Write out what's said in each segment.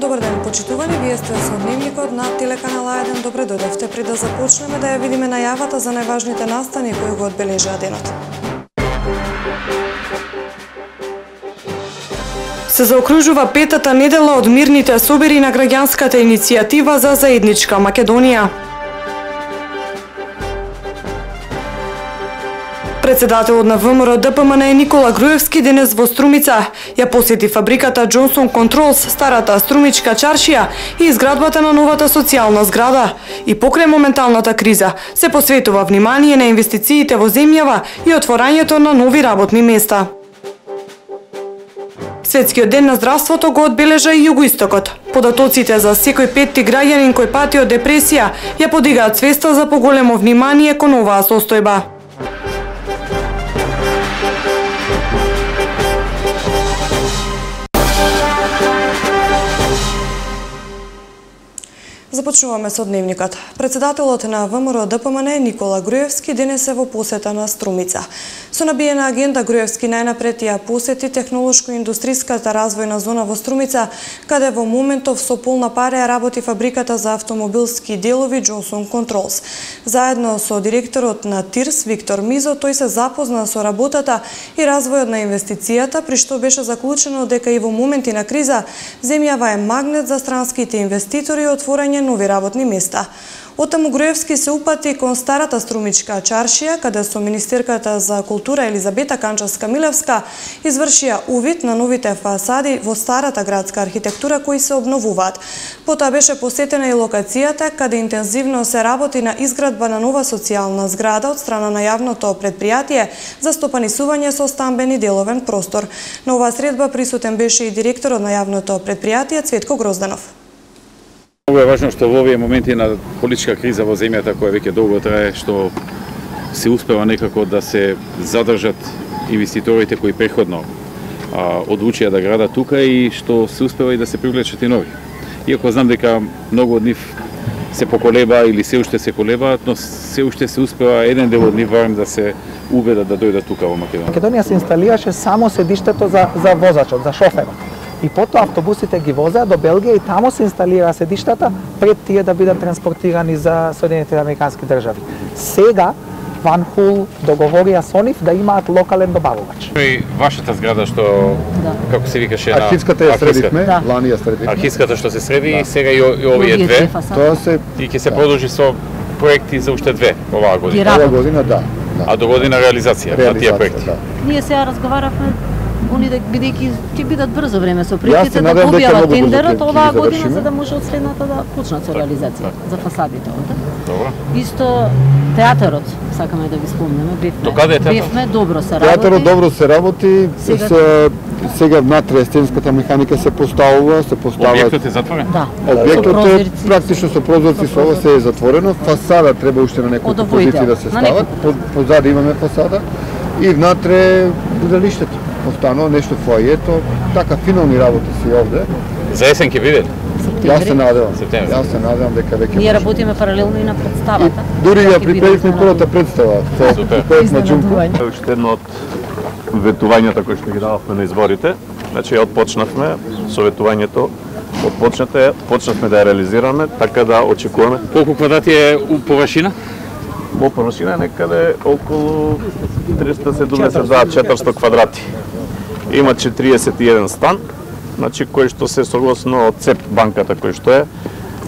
Добар ден, почитувани, вие сте со Дневникот на телеканал А1. Добре дојдовте. Пред да започнеме да ја видиме најавата за најважните настани кои го одбележаа денот. Се заокружува петата недела од мирните собери на граѓанската иницијатива за заедничка Македонија. Председателот на ВМРО ДПМН Никола Груевски денес во Струмица ја посети фабриката Johnson Controls, старата струмичка чаршија и изградбата на новата социјална зграда. И покрај моменталната криза се посветува внимание на инвестициите во земјава и отворањето на нови работни места. Светскиот ден на здравството го одбележа и Југоистокот. Податоците за секој петти граѓанин кој пати од депресија ја подигаат свеста за поголемо внимание кон оваа состојба. Започнуваме со Дневникот. Председателот на ВМРО ДПМН Никола Груевски денес е во посета на Струмица. Со набиена агенда Груевски најнапред ја посети технолошко-индустријската развојна зона во Струмица, каде во моментов со полна пареја работи фабриката за автомобилски делови Johnson Controls. Заедно со директорот на ТИРС Виктор Мизо, тој се запозна со работата и развојот на инвестицијата, при што беше заклучено дека и во моменти на криза земјава е магнет за странските инвеститори и отворање нови работни места. Оттаму Груевски се упати кон старата струмичка чаршија, каде со министерката за култура Елизабета Канчевска-Милевска извршија увид на новите фасади во старата градска архитектура кои се обновуваат. Потоа беше посетена и локацијата каде интензивно се работи на изградба на нова социјална зграда од страна на јавното предпријатие за стопанисување со стамбен и деловен простор. На оваа средба присутен беше и директорот на јавното предпријатие Цветко Грозданов. Много е важно што во овие моменти на политичка криза во земјата која веќе долго трае, што се успева некако да се задржат инвеститорите кои преходно одлучија да градат тука и што се успева и да се привлечат и нови. Иако знам дека многу од нив се поколеба или се уште се колебаат, но се уште се успева еден дел од нив барем да се убедат да дојдат тука во Македонија. Македонија се инсталираше само седиштето за возачот, за шоферот. И потоа автобусите ги возеа до Белгија и таму се инсталира седиштата пред тие да бидат транспортирани за Соединетите Американски држави. Сега Ван Хул договорија со нив да имаат локален добавувач. И вашата зграда што како се викаше на архивската ја средивме, лани ја средивме. Архивската што се среди и сега и овие две. Тоа се и ќе се продолжи со проекти за уште две оваа година. Оваа година да. А до година реализација на тие проекти. Ние сега разговаравме бидејќи ќе бидат брзо време со проектите да објават тендерот оваа година за да може од следната да почнат со реализација за фасадите. Добро. Исто театарот сакаме да ви спомнеме. Бевме добро се работи. Театарот добро се работи. Сега внатре стенската механика се поставува, Објектот е затворен? Да. Објектот е практично со прозорци, со ова се е затворено. Фасада треба уште на неколку позиции да се стават. Позади имаме фасада и внатре градалиштето. Останало нешто фоајето, така финални работи си овде. За есен ќе биде? Јас се надевам дека веќе ние работиме паралелно и на представата. Дури ја приправивме првата представа со проект на Џунко. Уште едно од ветувањата кои што ги дававме на изборите, значи ја отпочнавме со ветувањето, почнавме да ја реализираме, така да очекуваме. Колку квадрати е површина? Во површина некаде околу 370-400 квадрати. Има 41 стан, значи кој што се согласно од ЦЕП банката кој што е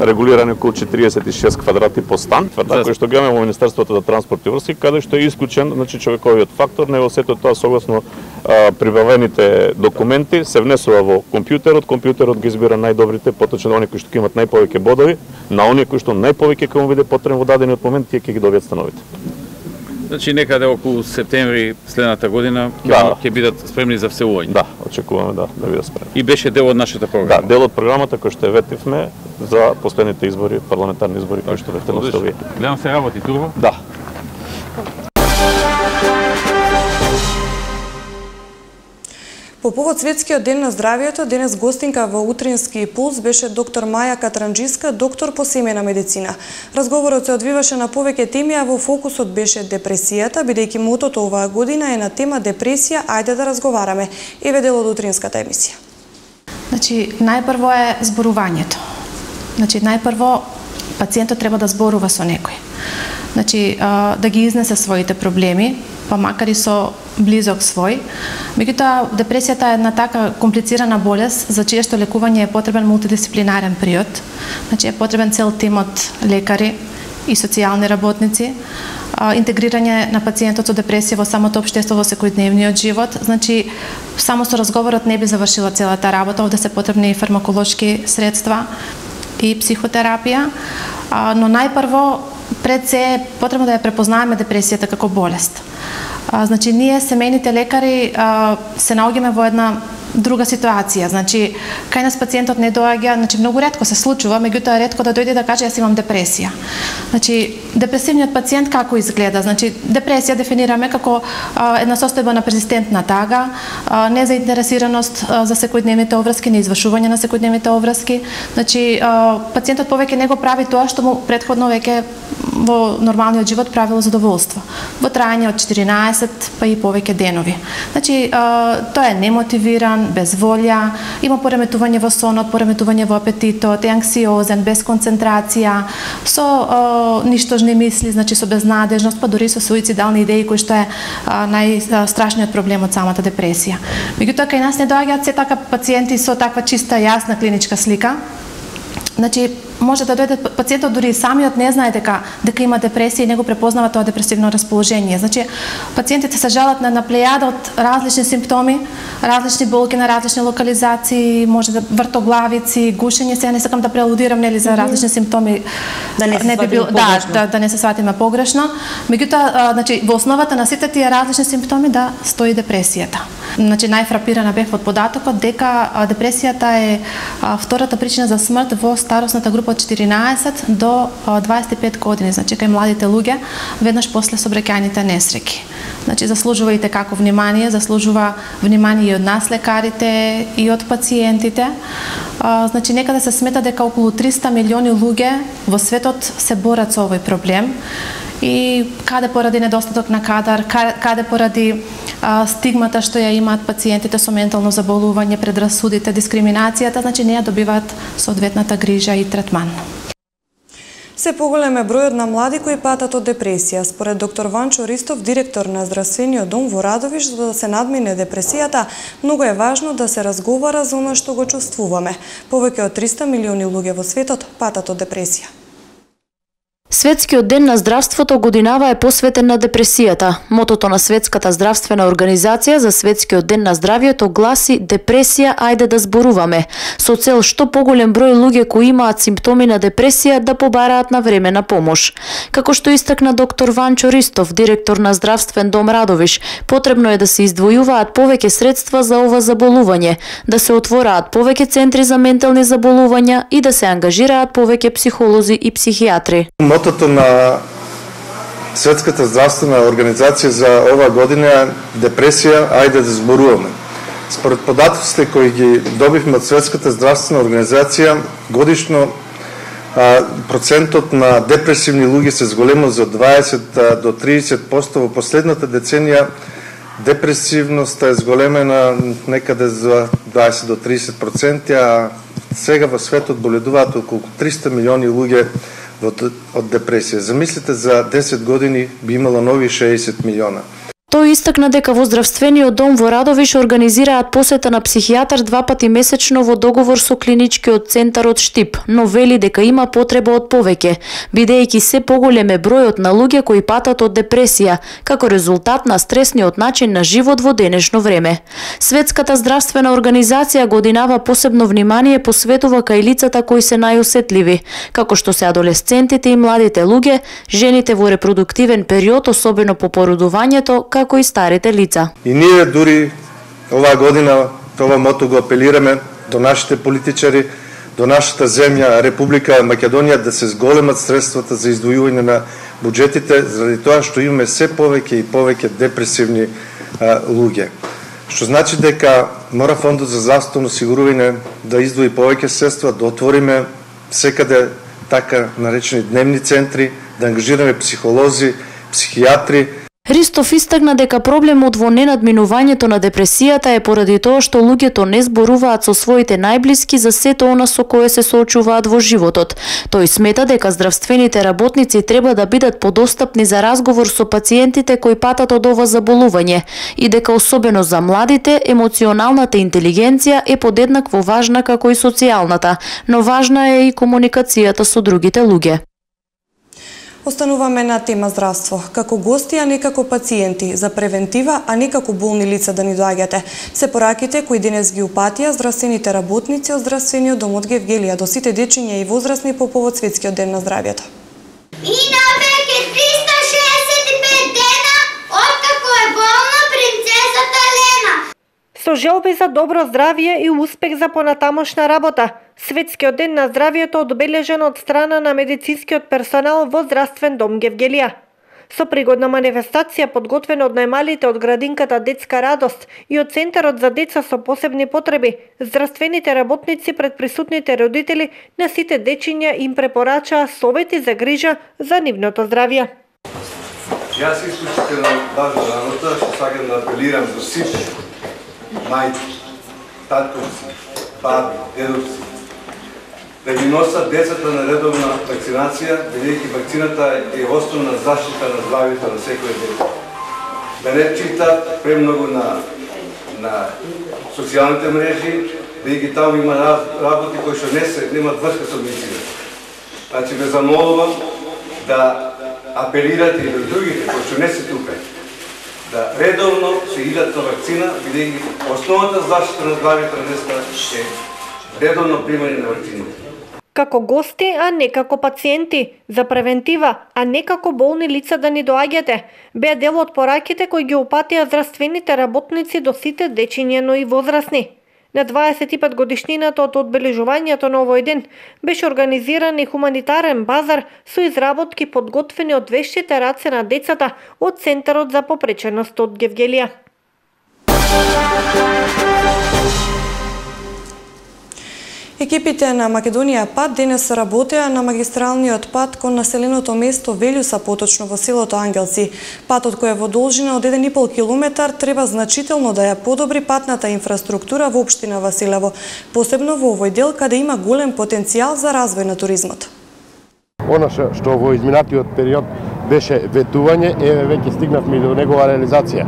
регулирани околу 46 квадрати по стан, кој што го имаме во Министерството за транспорт и врски, каде што е исклучен, значи човековиот фактор, него сето тоа согласно прибавените документи се внесува во компјутерот ги избира најдобрите, поточно оние кои што имаат најповеќе бодови, на оние кои што најповеќе ќе му биде потребно во дадениот момент, тие ќе ги добијат становите. Значи некаде околу септември следната година ќе бидат спремни за вселување. Да, очекуваме да бидат спремни. И беше дел од нашата програма. Да, дел од програмата кој што ветивме за последните избори, парламентарни избори кои што вете настави. Гледам се работи турбо? Да. По повод Светскиот ден на здравието, денес гостинка во утрински пулс беше доктор Маја Катранџиска, доктор по семејна медицина. Разговорот се одвиваше на повеќе теми, а во фокусот беше депресијата, бидејќи мотото оваа година е на тема депресија, ајде да разговараме. Еве дел од утринската емисија. Значи, најпрво е зборувањето. Значи, најпрво пациентот треба да зборува со некој. Значи, да ги изнесе своите проблеми, па макар и со близок свој. Меѓутоа, депресијата е една така комплицирана болест за чие што лекување е потребен мултидисциплинарен период. Значи, е потребен цел тим од лекари и социјални работници, интегрирање на пациентот со депресија во самото општество во секојдневниот живот. Значи, само со разговорот не би завршила целата работа, овде се потребни и фармаколошки средства и психотерапија, но најпрво пред се е потребно да ја препознаеме депресијата како болест. Значи, ние, семејните лекари, се наоѓаме во една друга ситуација. Значи, кај нас пациентот не доаѓа, значи многу ретко се случува, меѓутоа ретко да дојде да каже јас имам депресија. Значи, депресивниот пациент како изгледа? Значи, депресија дефинираме како една состојба на перзистентна тага, незаинтересираност за секојдневните обврски, неизвршување на секојдневните обврски. Значи, пациентот повеќе не го прави тоа што му претходно веќе во нормалниот живот правило задоволство. Во трајање од 14 па и повеќе денови. Значи, тоа е немотивиран, без волја, има пореметување во сонот, пореметување во апетитот, е анксиозен, без концентрација, со ништожни мисли, значи со безнадежност, па дури со суицидални идеи, кои што е најстрашниот проблем од самата депресија. Меѓутоа, кај нас не доаѓаат се така пациенти со таква чиста јасна клиничка слика. Значи, може да дојде пациентот дури самиот не знае дека има депресија и не го препознава тоа депресивно расположение. Значи, пациентите се жалат на плејада од различни симптоми, различни болки на различни локализации, може да вртоглавици, гушење, сега не сакам да прелудирам нели за различни симптоми, да не се сватиме погрешно. Да не се сватиме погрешно. Меѓутоа, значи, во основата на сите тие различни симптоми да стои депресијата. Значи, најфрапирана бев од податокот дека депресијата е втората причина за смрт во старосната група од 14 до 25 години, значи кај младите луѓе, веднаш после сообраќајните несреќи. Значи, заслужува и како внимание, заслужува внимание и од нас лекарите, и од пациентите. Значи, некаде се смета дека околу 300 милиони луѓе во светот се борат со овој проблем. И каде поради недостаток на кадар, каде поради стигмата што ја имаат пациентите со ментално заболување, предрасудите, дискриминацијата, значи не ја добиваат соодветната грижа и третман. Се поголем е бројот на млади кои патат од депресија. Според доктор Ванчо Ристов, директор на здравствениот дом во Радовиш, за да се надмине депресијата, многу е важно да се разговара за она што го чувствуваме. Повеќе од 300 милиони луѓе во светот патат од депресија. Светскиот ден на здравството годинава е посветен на депресијата. Мотото на Светската здравствена организација за Светскиот ден на здравието гласи "Депресија, ајде да зборуваме", со цел што поголем број луѓе кои имаат симптоми на депресија да побараат на времена помош. Како што истакна доктор Ванчо Ристов, директор на Здравствен дом Радовиш, потребно е да се издвојуваат повеќе средства за ова заболување, да се отвораат повеќе центри за ментални заболувања и да се ангажираат повеќе психолози и психијатри. Мотото на Светската здравствена организација за ова година е "Депресија, ајде да зборуваме". Според податоците кои ги добивме од Светската здравствена организација, годишно процентот на депресивни луѓе се зголемува за 20 до 30%. Во последната деценија депресивноста е зголемена некаде за 20 до 30%, а сега во светот боледуваат околу 300 милиони луѓе од депресија. Замислите, за 10 години би имало нови 60 милиона. Тој истакна дека во Здравствениот дом во Радовиш организираат посета на психијатар 2 пати месечно во договор со клиничкиот центар од Штип, но вели дека има потреба од повеќе, бидејќи се поголем е бројот на луѓе кои патат од депресија, како резултат на стресниот начин на живот во денешно време. Светската здравствена организација годинава посебно внимание посветува кај лицата кои се најосетливи, како што се адолесцентите и младите луѓе, жените во репродуктивен период, особено по породувањето, како и старите лица. И ние дури оваа година ова мото го апелираме до нашите политичари, до нашата земја, Република Македонија, да се зголемат средствата за издвојување на буџетите, заради тоа што имаме се повеќе и повеќе депресивни луѓе. Што значи дека мора Фондот за здравствено осигурување да издвои повеќе средства, да отвориме секаде така наречени дневни центри, да ангажираме психолози, психијатри. Ристов истакна дека проблемот во ненадминувањето на депресијата е поради тоа што луѓето не зборуваат со своите најблиски за сето она со кое се соочуваат во животот. Тој смета дека здравствените работници треба да бидат подостапни за разговор со пациентите кои патат од ова заболување и дека особено за младите емоционалната интелигенција е подеднакво важна како и социјалната, но важна е и комуникацијата со другите луѓе. Остануваме на тема здравство. Како гости, а не како пациенти, за превентива, а не како болни лица да ни доаѓате. Се пораките кои денес ги упатија здравствените работници од Здравствениот дом од Гевгелија до сите дечиња и возрастни по повод Светскиот ден на здравјето. И на веќе 365 дена откако е болна принцесата Лена. Со желби за добро здравје и успех за понатамошна работа, Светскиот ден на здравјето одбележен од страна на медицинскиот персонал во Здравствен дом Гевгелија. Со пригодна манифестација подготвена од најмалите од градинката Детска радост и од Центарот за деца со посебни потреби, здравствените работници пред присутните родители на сите дечиња им препорачаа совети за грижа за нивното здравје. Јас исклучително важна работа што сакам да апелирам за сите мајки, татковци, баби, дедовци, да ги носат децата на редовна вакцинација, бидејќи вакцината е основна заштита на здравјето на секој дете. Да не читат премногу на социјалните мрежи, бидејќи таму има работи кои што немаат врска со медицината. Значи ве замолувам да апелирате и до другите кои што не се тука, да редовно се идат на вакцина, бидејќи основната заштита на здравјето на децата е редовно примање на вакцините. Како гости, а не како пациенти, за превентива, а не како болни лица да ни доаѓате, беа дел од пораките кои ги упатија здравствените работници до сите дечиња, но и возрастни. На 25 годишнината од одбележувањето на овој ден беше организиран и хуманитарен базар со изработки подготвени од вештите раце на децата од Центарот за попреченост од Гевгелија. Екипите на Македонија пат денес работеа на магистралниот пат кон населеното место Велјуса, поточно во селото Ангелци. Патот кој е во должина од 1,5 километар треба значително да ја подобри патната инфраструктура во општина Василево, посебно во овој дел каде има голем потенцијал за развој на туризмот. Она што во изминатиот период беше ветување, веќе стигнавме до негова реализација.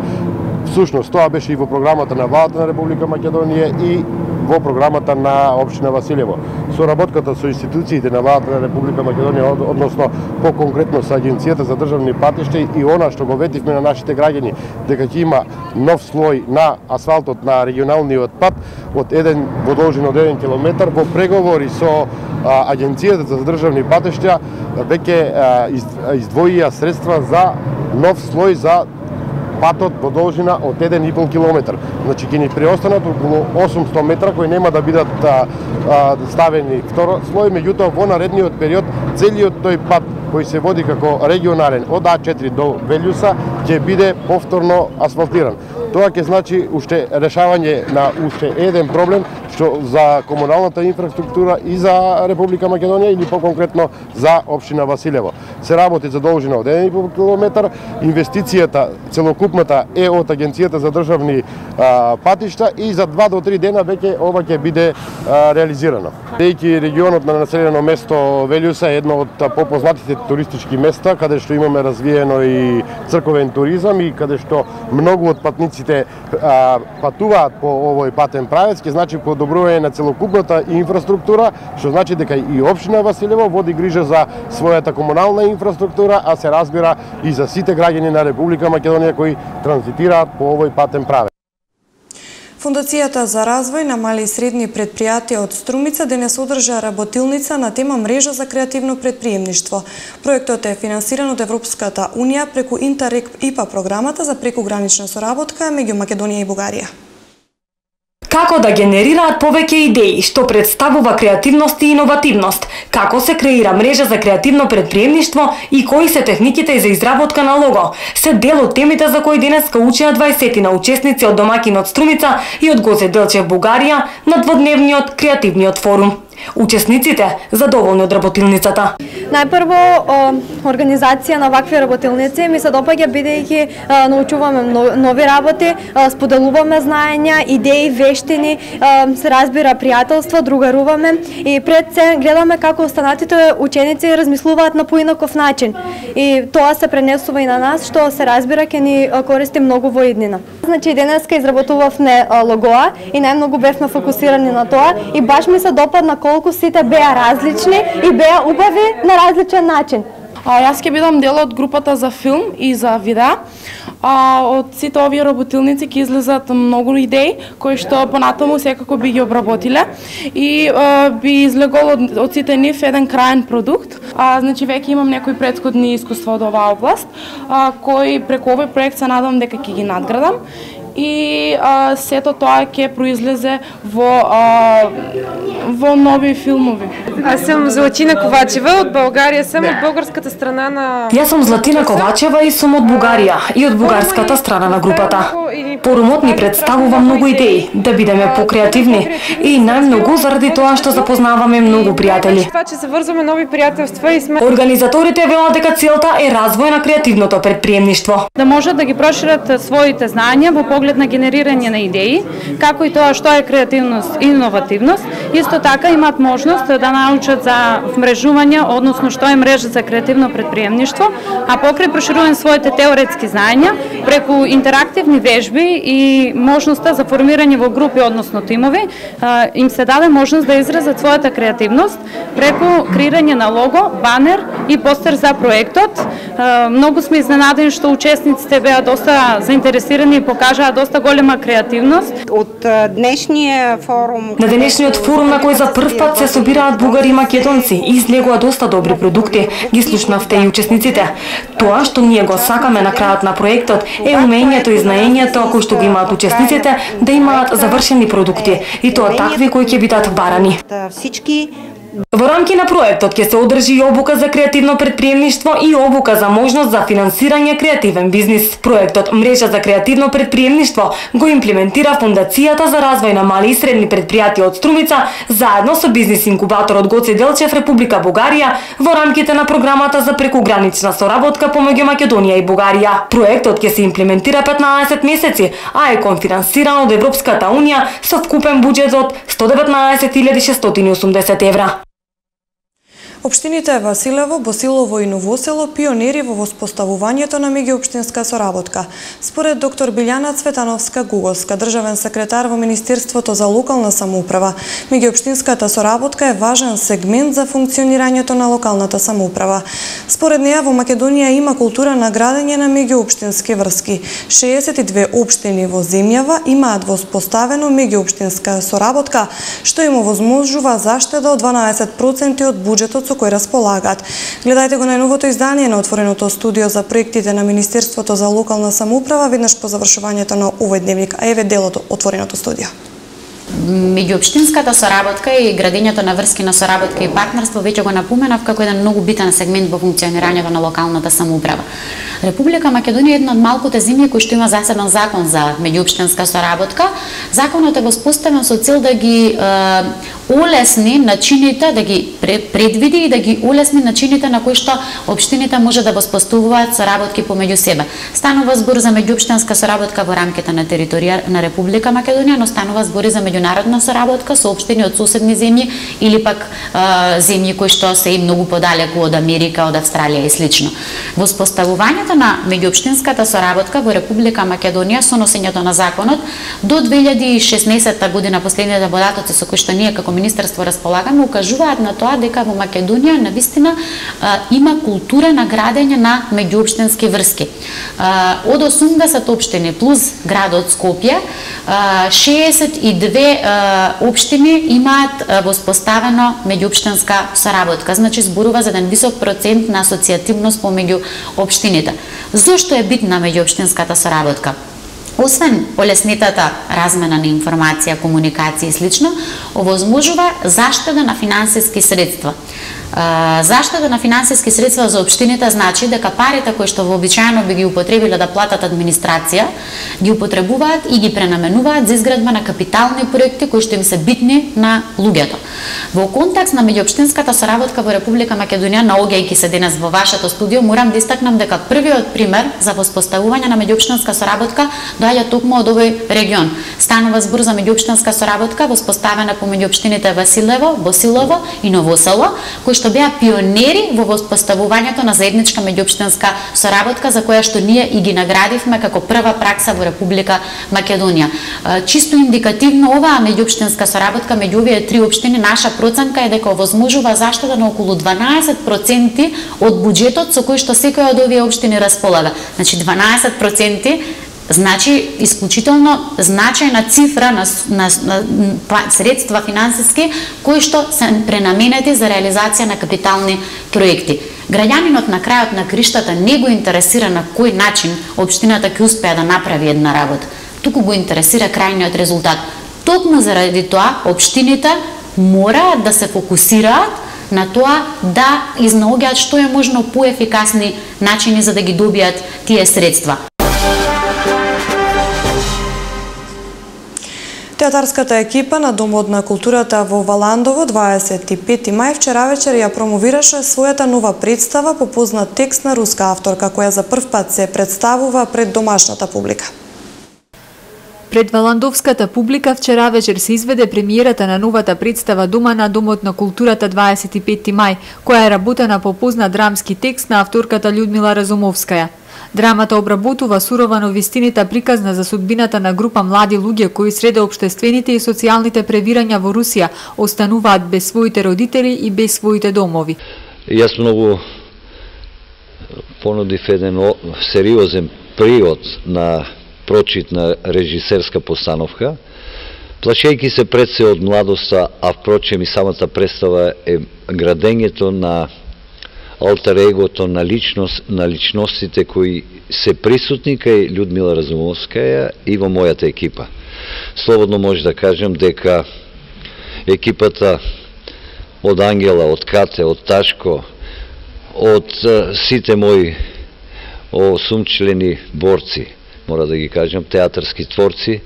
Всушност, тоа беше и во програмата на владата на Република Македонија и во програмата на општина Василево. Соработката со институциите на владата на Република Македонија, односно по-конкретно со Агенцијата за државни патишта и она што го ветивме на нашите граѓани, дека ќе има нов слој на асфалтот на регионалниот пат од во должина од 1 километар, во преговори со Агенцијата за државни патишта веќе издвоија средства за нов слој за патот во должина од 1,5 километар. Значи ќе ни преостанат околу 800 метра кои нема да бидат ставени втор слој, меѓутоа во наредниот период целиот тој пат кој се води како регионален од А4 до Велјуса ќе биде повторно асфалтиран. Тоа ќе значи уште решавање на уште еден проблем што за комуналната инфраструктура и за Република Македонија или по-конкретно за општина Василево. Се работи за должина од 1,5 километар, инвестицијата целокупната е од Агенцијата за државни патишта и за 2 до 3 дена веќе ова ќе биде реализирано. Дејќи регионот на населено место Велјуса е едно од попознатите туристички места каде што имаме развиено и црковен туризам и каде што многу од патниците патуваат по овој патен правец, ќе значи подобрување на целокупната инфраструктура, што значи дека и општина Василево води грижа за својата комунална инфраструктура, а се разбира и за сите граѓани на Република Македонија кои транзитираат по овој патен правец. Фондацијата за развој на мали и средни предпријатија од Струмица денес одржа работилница на тема мрежа за креативно предприемништво. Проектот е финансиран од Европската унија преку Интеррек ИПА програмата за прекугранична соработка меѓу Македонија и Бугарија. Како да генерираат повеќе идеи, што представува креативност и иновативност, како се креира мрежа за креативно предприемништво и кои се техниките за изработка на лого, се дел од темите за кои денеска учеа 20 учесници од домакинот Струмица и од Гоце Делчев Бугарија на дводневниот креативниот форум. Учесниците задоволни од работилницата. Најпрво, организација на вакви работилници ми се допаѓа бидејќи научуваме нови работи, споделуваме знаења, идеи, вештини, се разбира пријателство, другаруваме и пред се гледаме како останатите ученици размислуваат на поинаков начин. И тоа се пренесува и на нас, што се разбира ќе ни користи многу во иднина. Значи денеска изработувавме логоа и најмногу бевме фокусирани на тоа и баш ми се допадна колку сите беа различни и беа убави на различен начин. Јас ќе бидам дел од групата за филм и за видео. Од сите овие работилници ќе излезат многу идеи кои што понатаму секако би ги обработиле и би излегол од сите нив еден краен продукт. Значи веќе имам некои претходни искуства од оваа област, кои преку овој проект се надам дека ќе ги надградам и сето тоа ќе произлезе во нови филмови. Аз сум Златина Ковачева, од Българија сум, од бугарската страна на... Јас сум Златина Ковачева и сум од Бугарија и од бугарската страна на групата. Порумот ни представува многу идеи, да бидеме покреативни и најмногу заради тоа што запознаваме многу пријатели. Това, че се врзваме нови пријателства и сме... Организаторите велат дека целта е развој на креативното предприемништво. Да можат да ги прошират своите знања во поглед на генерирање на идеи, како и тоа што е креативност и иновативност. Исто така имаат можност да научат за вмрежување, односно што е мрежа за креативно предприемништво, а покрај проширување своите теоретски знања, преку интерактивни вежби и можноста за формирање во групи, односно тимови, им се даде можност да изразат својата креативност преку креирање на лого, банер и постер за проектот. Многу сме изненадени што учесниците беа доста заинтересирани и покажаа доста голема креативност. Од днешниот форум... На денешниот форум на кој за прв пат се собираат бугари и македонци и излегува доста добри продукти, ги слушнавте и учесниците. Тоа што ние го сакаме на крајот на проектот е умењето и знаењето кои што ги имаат учесниците да имаат завршени продукти и тоа такви кои ќе бидат барани. Во рамки на проектот ќе се одржи и обука за креативно предприемништво и обука за можност за финансирање креативен бизнис. Проектот Мрежа за креативно предприемништво го имплементира Фондацијата за развој на мали и средни предпријатија од Струмица заедно со бизнис инкубаторот Гоце Делчев Република Бугарија во рамките на програмата за прекугранична соработка помеѓу Македонија и Бугарија. Проектот ќе се имплементира 15 месеци, а е конфинансиран од Европската унија со вкупен буџет од 119.680 евра. Општините Василево, Босилово и Новосело пионери во воспоставувањето на меѓуопштинска соработка. Според доктор Билјана Цветановска-Гуговска, државен секретар во Министерството за локална самоуправа, меѓуопштинската соработка е важен сегмент за функционирањето на локалната самоуправа. Според неа во Македонија има култура на градење на меѓуопштински врски. 62 општини во земјава имаат воспоставено меѓуопштинска соработка, што им овозможува заштеда од 12% од буџетот со кој располагаат. Гледајте го најновото издание на отвореното студио за проектите на Министерството за локална самоуправа веднаш по завршувањето на овој дневник, а еве дел од отвореното студио. Меѓуопштинската соработка и градењето на врски на соработка и партнерство веќе го напоменав како еден многу битен сегмент во функционирањето на локалната самоуправа. Република Македонија е една од малкуте земји кои што има засебен закон за меѓуопштинска соработка. Законот е воспоставен со цел да ги улесни начините, да ги предвиди и да ги улесни начините на кои што општините може да воспоставуваат соработки помеѓу себе. Станува збор за меѓуопштинска соработка во рамките на територија на Република Македонија, но станува збор за меѓународна соработка со општини од соседни земји или пак земји кои што се и многу подалеку од Америка, од Австралија и слично. Воспоставувањето на меѓуопштинската соработка во Република Македонија со носењето на законот до 2016 година, последните податоци со кои што ние како Министерство располагаме, укажуваат на тоа дека во Македонија навистина има култура на градење на меѓуопштински врски. Од 80 општини плюс градот Скопје, 62 општини имаат воспоставено меѓуопштинска соработка. Значи зборува за еден висок процент на асоцијативност помеѓу општините. Зошто е битна меѓуопштинската соработка? Освен олеснетата размена на информација, комуникација и слично, овозможува заштеда на финансиски средства. Заштеда на финансиски средства за општините значи дека парите кои што вообичаено би ги употребиле да платат администрација, ги употребуваат и ги пренаменуваат за изградба на капитални проекти кои што им се битни на луѓето. Во контекст на меѓуопштинската соработка во Република Македонија, наоѓајќи се денес во вашето студио, морам да истакнам дека првиот пример за воспоставување на меѓуопштинска соработка доаѓа токму од овој регион. Станува збор за меѓуопштинска соработка воспоставена помеѓу општините Василево, Босилово и Новосело, кои што беа пионери во воспоставувањето на заедничка меѓуопштинска соработка, за која што ние и ги наградивме како прва пракса во Република Македонија. Чисто индикативно оваа меѓуопштинска соработка меѓу овие три општини, наша проценка е дека овозможува заштеда на околу 12% од буџетот со кој што секоја од овие општини располага. Значи 12% значи исклучително значајна цифра на средства финансиски кои што се пренаменети за реализација на капитални проекти. Граѓанинот на крајот на криштата не го интересира на кој начин општината ќе успее да направи една работа, туку го интересира крајниот резултат. Токму заради тоа општините мораат да се фокусираат на тоа да изнаоѓаат што е можно поефикасни начини за да ги добијат тие средства. Театарската екипа на Домот на културата во Валандово 25 мај вчера вечер ја промовираше својата нова представа по познат текст на руска авторка, која за прв пат се представува пред домашната публика. Пред валандовската публика вчера вечер се изведе премиерата на новата представа Дома на Домот на културата 25 мај, која е работена по познат драмски текст на авторката Људмила Разумовскаја. Драмата обработува сурова новистината приказна за судбината на група млади луѓе кои среде општествените и социјалните превирања во Русија остануваат без своите родители и без своите домови. Јас многу понудив еден сериозен приод на прочит на режисерска постановка, плашејќи се пред се од младоста, а впрочем и самата представа е градењето на алтер егото на личностите кои се присутни кај Људмила Разумовскаја и во мојата екипа. Слободно може да кажем дека екипата од Ангела, од Кате, од Ташко, од сите мои осумчлени борци, мора да ги кажем, театарски творци,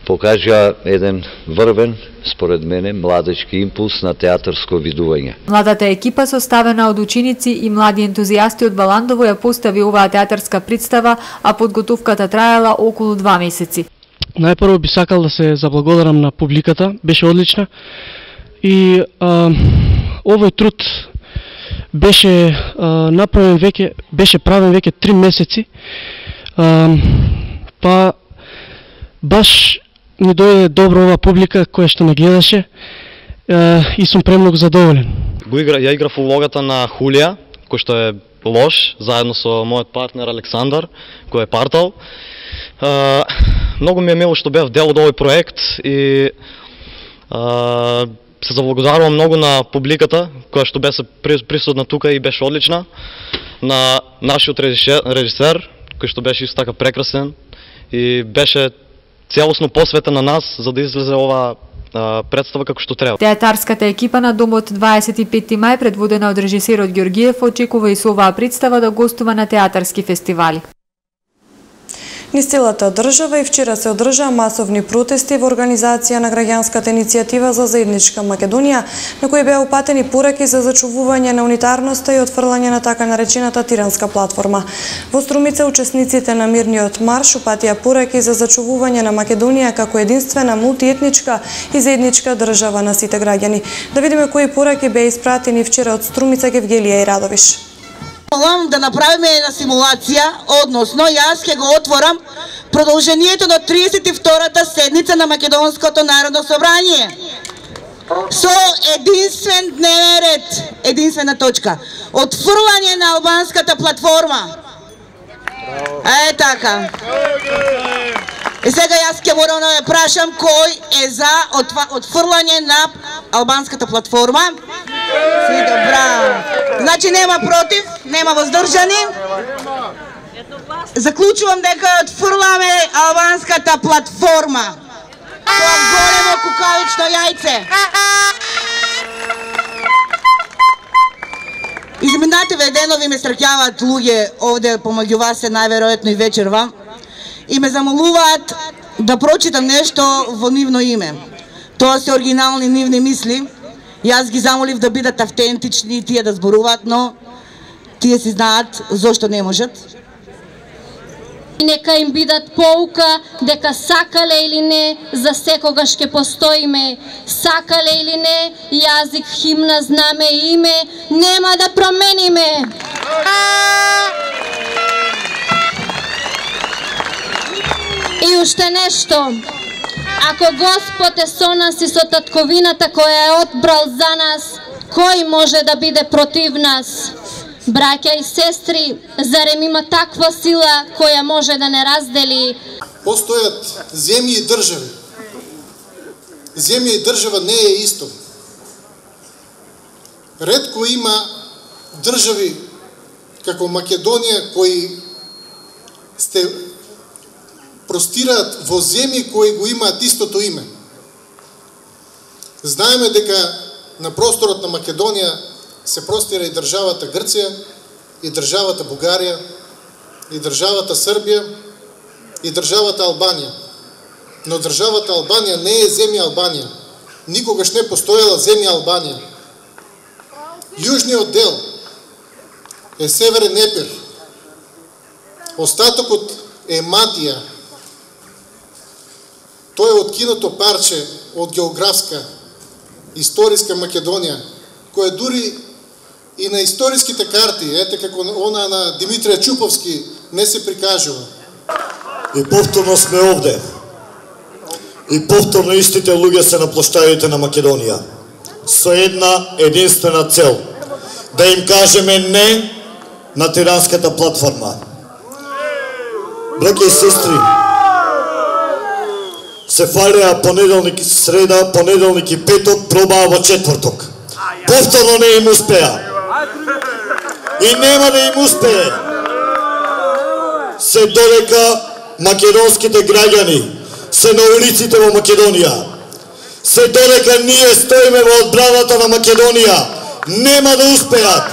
покажа еден врвен, според мене, младечки импулс на театарско видување. Младата екипа составена од ученици и млади ентузијасти од Баландово ја постави оваа театарска представа, а подготовката траела околу 2 месеци. Најпрво би сакал да се заблагодарам на публиката, беше одлична и овој труд беше направен веќе, беше правен веќе 3 месеци. Па баш ми дојде добро ова публика која што ме гледаше и сум премногу задоволен. Ја играв улогата на Хулија, кој што е лош, заедно со мојот партнер Александар, кој е партал. Многу ми е мило што бев дел од овој проект и се заблагодарувам многу на публиката која што беше присутна тука и беше одлична, на нашиот режисер кој што беше исто така прекрасен и беше целосно посветен на нас за да излезе ова представа како што треба. Театарската екипа на Домот 25 мај, предводена од режисерот Ѓоргиев, очекува и со оваа представа да гостува на театарски фестивали. Низ целата држава и вчера се одржаа масовни протести во организација на граѓанската иницијатива за заедничка Македонија, на кои беа упатени пораки за зачувување на унитарноста и отфрлање на така наречената тиранска платформа. Во Струмица учесниците на мирниот марш упатија пораки за зачувување на Македонија како единствена мултиетничка и заедничка држава на сите граѓани. Да видиме кои пораки беа испратени вчера од Струмица, Гевгелија и Радовиш. Молам да направиме една симулација, односно јас ќе го отворам продолжението на 32-та седница на Македонското народно собрание со единствен дневен ред, единствена точка: отфрлање на албанската платформа. Така. И сега јас ќе морам да ме прашам кој е за отфрлање на албанската платформа. Добра. Значи нема против, нема воздржани. Заклучувам дека отфрламе албанската платформа. Тоа големо кукавично јајце. денови ме среќаваат луѓе овде помеѓу вас се најверојатно и вечерва и ме замолуваат да прочитам нешто во нивно име. Тоа се оригинални нивни мисли. Јас ги замолив да бидат автентични и тие да зборуваат, но тие си знаат зошто не можат. Нека им бидат поука дека сакале или не, за секогаш ќе постоиме. Сакале или не, јазик, химна, знаме и име, нема да промениме. И уште нешто. Ако Господ е со нас и со татковината која е одбрал за нас, кој може да биде против нас? Браќа и сестри, зарем има таква сила која може да не раздели? Постојат земји и држави. Земја и држава не е исто. Ретко има држави како Македонија кои простираат во земји кои го имаат истото име. Знаеме дека на просторот на Македонија се простира и државата Грција, и државата Бугарија, и државата Србија, и државата Албанија. Но државата Албанија не е земја Албанија. Никогаш не постоела земја Албанија. Јужниот дел е Северен Епир. Остатокот е Матија. Тоа е откинато парче од географска, историска Македонија, која дури и на историските карти, ете како она на Димитрија Чуповски, не се прикажува. И повторно сме овде. И повторно истите луѓе се на площадите на Македонија. Со една единствена цел. Да им кажеме не на тиранската платформа. Браќа и сестри, се фалеа понеделник и среда, понеделник и петок, пробаа во четврток. Повторно не им успеа. И нема да им успее. Се додека македонските граѓани се на улиците во Македонија. Се додека ние стоиме во одбраната на Македонија, нема да успеат.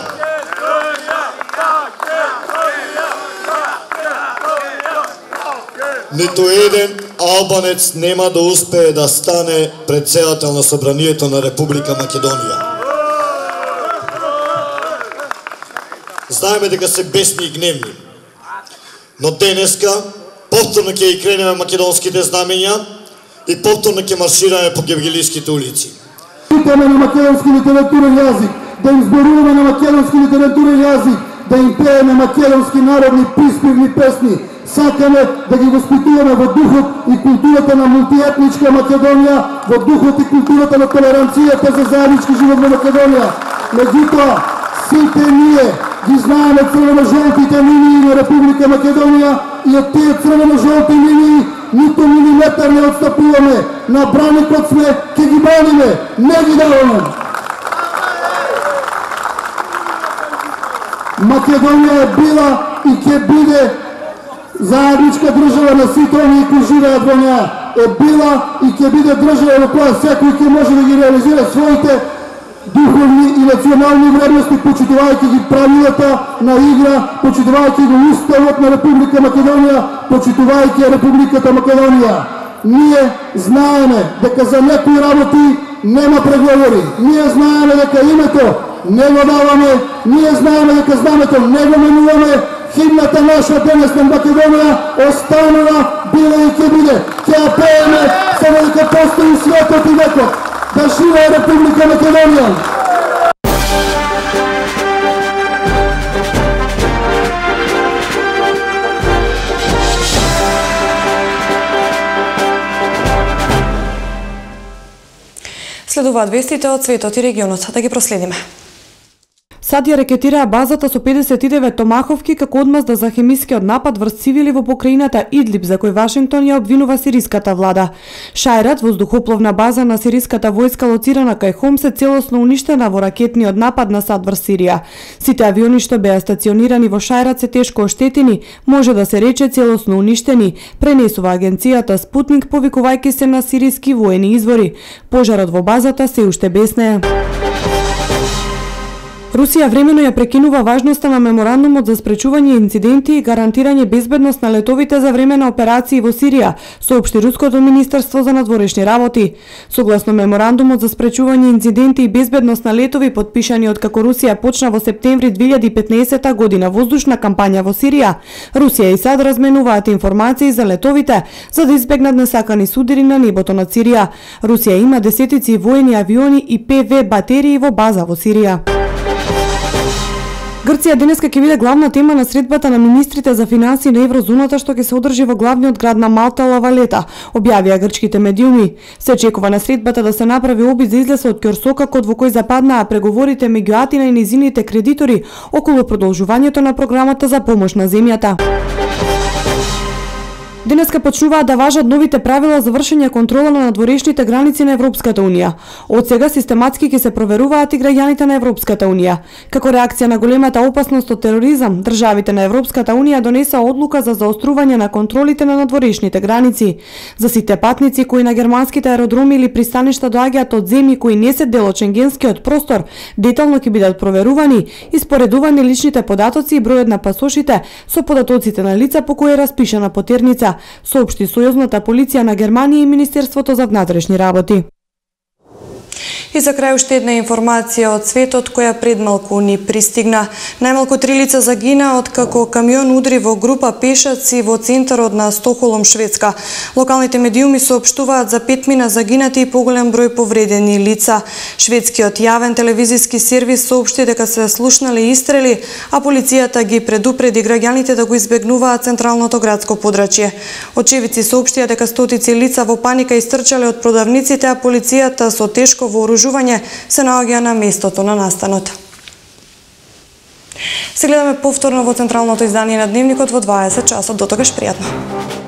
Ниту еден албанец нема да успее да стане претседател на Собранието на Република Македонија. Знаеме дека се бесни и гневни, но денеска повторно ќе и кренеме македонските знамења и повторно ќе маршираме по гевгелиските улици. Читаме на македонски литературен јазик, да им зборуваме на македонски литературен јазик, да им пееме македонски народни приспевни песни. Сакаме да ги воспитуваме во духот и културата на мултиетничка Македонија, во духот и културата на толеранцијата за заеднички живот во Македонија. Меѓутоа, сите ние ги знаеме црвено-жолтите линии на Република Македонија и од тие црвено-жолти линии нито милиметар не отстапуваме. На браникот сме, ќе ги браниме, не ги даваме. Македонија е била и ќе биде заедничка држава на сите оние кои живеат во неа. Е била и ќе биде држава во која секој ќе може да ги реализира своите духовни и национални вредности, почитувајќи ги правилата на игра, почитувајќи го уставот на Република Македонија, почитувајќи Републиката Македонија. Ние знаеме дека за некои работи нема преговори. Ние знаеме дека името не го даваме, ние знаеме дека знамето не го менуваме. Химната наша денес на Македонија останува, била и ќе биде. Ќе ја пееме само дека постои светот и векот. Да живее Република Македонија! Следуваат вестите од светот и регионот, да ги проследиме. САД ја рекетираа базата со 59 томаховки како одмазда за хемискиот напад врз цивили во покрајината Идлиб, за кој Вашингтон ја обвинува сириската влада. Шајрат, воздухопловна база на сириската војска лоцирана кај Хомс, е целосно уништена во ракетниот напад на САД врз Сирија. Сите авиони што беа стационирани во Шајрат се тешко оштетени, може да се рече целосно уништени, пренесува агенцијата Спутник, повикувајќи се на сириски воени извори. Пожарот во базата се уште беснее. Русија времено ја прекинува важноста на меморандумот за спречување инциденти и гарантирање безбедност на летовите за време на операции во Сирија, соопшти Руското министерство за надворешни работи. Согласно меморандумот за спречување инциденти и безбедност на летови, подпишани од како Русија почна во септември 2015 година воздушна кампања во Сирија, Русија и САД разменуваат информации за летовите за да избегнат несакани судири на небото над Сирија. Русија има десетици воени авиони и ПВ батерии во база во Сирија. Грција денеска ќе биде главна тема на средбата на министрите за финансии на еврозоната што ќе се одржи во главниот град на Малта Лавалета, објавија грчките медиуми. Се очекува на средбата да се направи обид за излез од ќорсокакот во кој западнаа преговорите меѓу Атина и нејзините кредитори околу продолжувањето на програмата за помош на земјата. Денеска почнуваат да важат новите правила за вршење контрола на надворешните граници на Европската Унија. Од сега систематски ќе се проверуваат и граѓаните на Европската Унија. Како реакција на големата опасност од тероризам, државите на Европската Унија донесаа одлука за заострување на контролите на надворешните граници. За сите патници кои на германските аеродроми или пристаништа доаѓаат од земји кои не се дел од шенгенскиот простор, детално ќе бидат проверувани и споредувани личните податоци и бројот на пасошите со податоците на лица по кои е распишана потерница, соопшти Сојузната полиција на Германија и Министерството за внатрешни работи. И за крај уште една информација од светот која пред малку ни пристигна. Најмалку 3 лица загина откако камион удри во група пешаци во центарот на Стокхолм, Шведска. Локалните медиуми соопштуваат за 5 мина загинати и поголем број повредени лица. Шведскиот јавен телевизиски сервис соопшти дека се слушнале истрели, а полицијата ги предупреди граѓаните да го избегнуваат централното градско подрачје. Очевидци соопштија дека стотици лица во паника истрчале од продавниците, а полицијата со тешко вооружување се наоѓа на местото на настанот. Се гледаме повторно во централното издание на Дневникот во 20 часот. До тогаш пријатно.